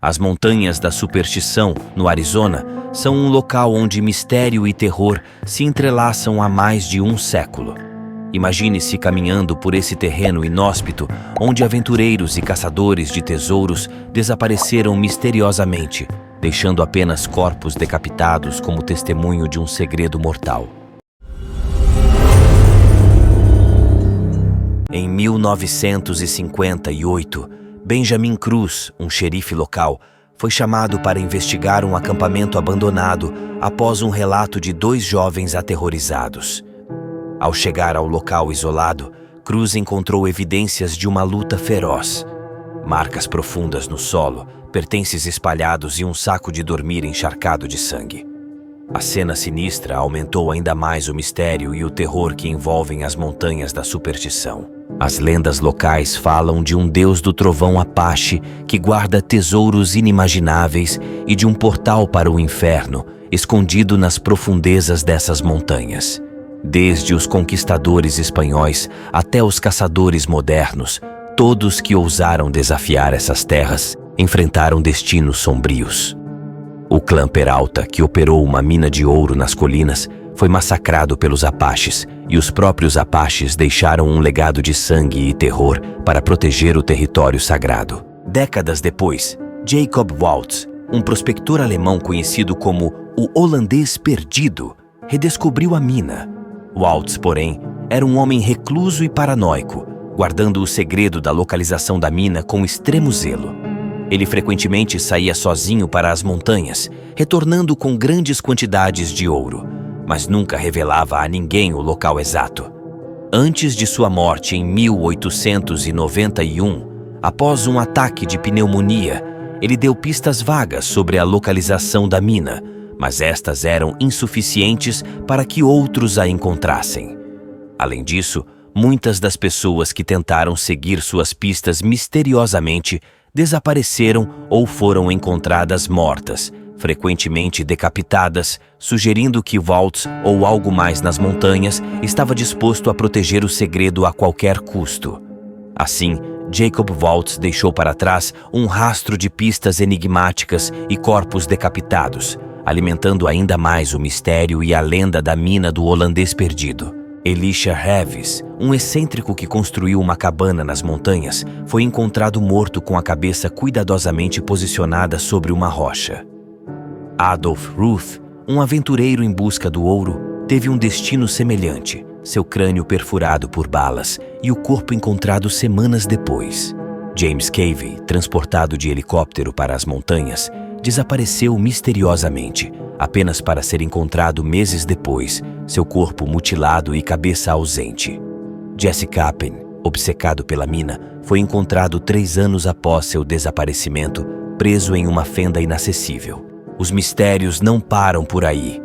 As Montanhas da Superstição, no Arizona, são um local onde mistério e terror se entrelaçam há mais de um século. Imagine-se caminhando por esse terreno inóspito, onde aventureiros e caçadores de tesouros desapareceram misteriosamente, deixando apenas corpos decapitados como testemunho de um segredo mortal. Em 1958, Benjamin Cruz, um xerife local, foi chamado para investigar um acampamento abandonado após um relato de 2 jovens aterrorizados. Ao chegar ao local isolado, Cruz encontrou evidências de uma luta feroz. Marcas profundas no solo, pertences espalhados e um saco de dormir encharcado de sangue. A cena sinistra aumentou ainda mais o mistério e o terror que envolvem as Montanhas da Superstição. As lendas locais falam de um deus do trovão Apache que guarda tesouros inimagináveis e de um portal para o inferno, escondido nas profundezas dessas montanhas. Desde os conquistadores espanhóis até os caçadores modernos, todos que ousaram desafiar essas terras enfrentaram destinos sombrios. O clã Peralta, que operou uma mina de ouro nas colinas, foi massacrado pelos Apaches, e os próprios Apaches deixaram um legado de sangue e terror para proteger o território sagrado. Décadas depois, Jacob Waltz, um prospector alemão conhecido como o Holandês Perdido, redescobriu a mina. Waltz, porém, era um homem recluso e paranoico, guardando o segredo da localização da mina com extremo zelo. Ele frequentemente saía sozinho para as montanhas, retornando com grandes quantidades de ouro, mas nunca revelava a ninguém o local exato. Antes de sua morte em 1891, após um ataque de pneumonia, ele deu pistas vagas sobre a localização da mina, mas estas eram insuficientes para que outros a encontrassem. Além disso, muitas das pessoas que tentaram seguir suas pistas misteriosamente desapareceram ou foram encontradas mortas, frequentemente decapitadas, sugerindo que Waltz, ou algo mais nas montanhas, estava disposto a proteger o segredo a qualquer custo. Assim, Jacob Waltz deixou para trás um rastro de pistas enigmáticas e corpos decapitados, alimentando ainda mais o mistério e a lenda da mina do Holandês Perdido. Elisha Reeves, um excêntrico que construiu uma cabana nas montanhas, foi encontrado morto com a cabeça cuidadosamente posicionada sobre uma rocha. Adolf Ruth, um aventureiro em busca do ouro, teve um destino semelhante, seu crânio perfurado por balas e o corpo encontrado semanas depois. James Cavey, transportado de helicóptero para as montanhas, desapareceu misteriosamente, apenas para ser encontrado meses depois, seu corpo mutilado e cabeça ausente. Jesse Capen, obcecado pela mina, foi encontrado 3 anos após seu desaparecimento, preso em uma fenda inacessível. Os mistérios não param por aí.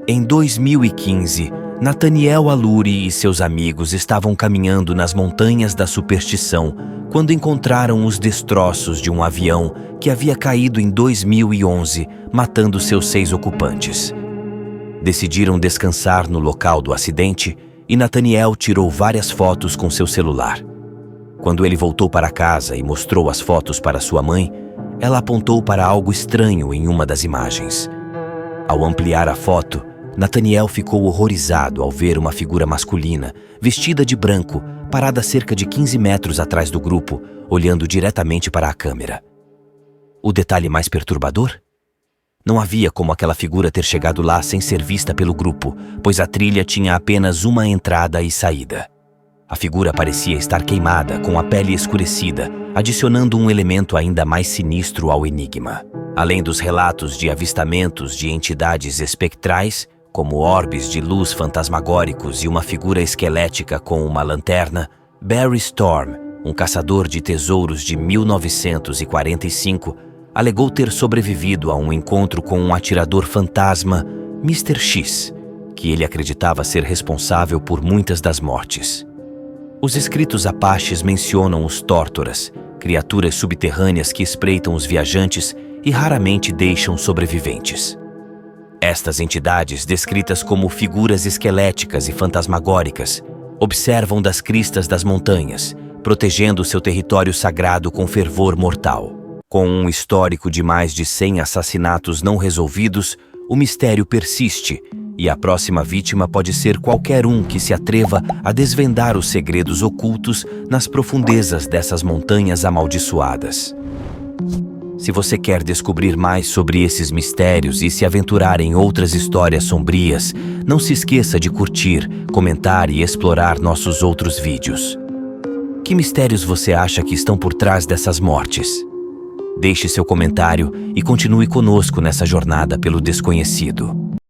Em 2015, Nathaniel Aluri e seus amigos estavam caminhando nas Montanhas da Superstição quando encontraram os destroços de um avião que havia caído em 2011, matando seus 6 ocupantes. Decidiram descansar no local do acidente e Nathaniel tirou várias fotos com seu celular. Quando ele voltou para casa e mostrou as fotos para sua mãe, ela apontou para algo estranho em uma das imagens. Ao ampliar a foto, Nathaniel ficou horrorizado ao ver uma figura masculina, vestida de branco, parada a cerca de 15 metros atrás do grupo, olhando diretamente para a câmera. O detalhe mais perturbador? Não havia como aquela figura ter chegado lá sem ser vista pelo grupo, pois a trilha tinha apenas uma entrada e saída. A figura parecia estar queimada, com a pele escurecida, adicionando um elemento ainda mais sinistro ao enigma. Além dos relatos de avistamentos de entidades espectrais, como orbes de luz fantasmagóricos e uma figura esquelética com uma lanterna, Barry Storm, um caçador de tesouros de 1945, alegou ter sobrevivido a um encontro com um atirador fantasma, Mr. X, que ele acreditava ser responsável por muitas das mortes. Os escritos apaches mencionam os tórtoras, criaturas subterrâneas que espreitam os viajantes e raramente deixam sobreviventes. Estas entidades, descritas como figuras esqueléticas e fantasmagóricas, observam das cristas das montanhas, protegendo seu território sagrado com fervor mortal. Com um histórico de mais de 100 assassinatos não resolvidos, o mistério persiste e a próxima vítima pode ser qualquer um que se atreva a desvendar os segredos ocultos nas profundezas dessas montanhas amaldiçoadas. Se você quer descobrir mais sobre esses mistérios e se aventurar em outras histórias sombrias, não se esqueça de curtir, comentar e explorar nossos outros vídeos. Que mistérios você acha que estão por trás dessas mortes? Deixe seu comentário e continue conosco nessa jornada pelo desconhecido.